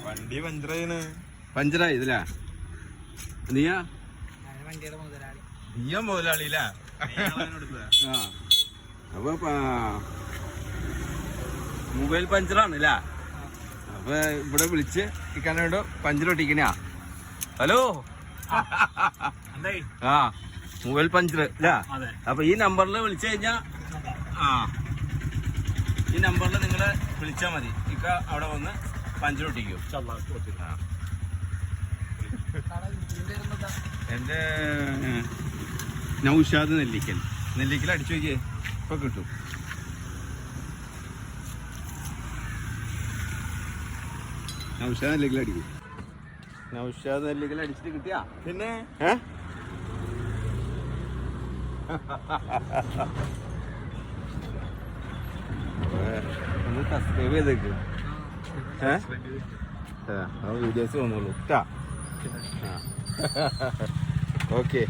വണ്ടി പഞ്ചറായിന്. പഞ്ചറായി ഇതിലാ? നീയാ മുതലാളിയില്ല. അപ്പൊ മൊബൈൽ പഞ്ചറാണല്ലേ? അപ്പൊ ഇവിടെ വിളിച്ച് ഇക്കാനോട് പഞ്ചർ ഒട്ടിക്കണയാ. ഹലോ, ആ മൊബൈൽ പഞ്ചർ അല്ല? അപ്പൊ ഈ നമ്പറിൽ വിളിച്ചു കഴിഞ്ഞാ ഈ നമ്പറിൽ നിങ്ങള് വിളിച്ചാ മതി. ഇക്ക അവിടെ വന്ന് പഞ്ചർ ഒട്ടിക്കും. എന്റെ നൗഷാദ് നെല്ലിക്കൽ അടിച്ചു നോക്കിയേ, ഇപ്പൊ കിട്ടും. നൗഷാദ് നെല്ലിക്കൽ അടിക്കും. നൗഷാദ് നെല്ലിക്കൽ അടിച്ചിട്ട് കിട്ടിയാ പിന്നെ ഒന്ന് സബ്സ്ക്രൈബ് ചെയ്തേക്ക്. വീഡിയോസ് വന്നോളൂ. ഓക്കെ.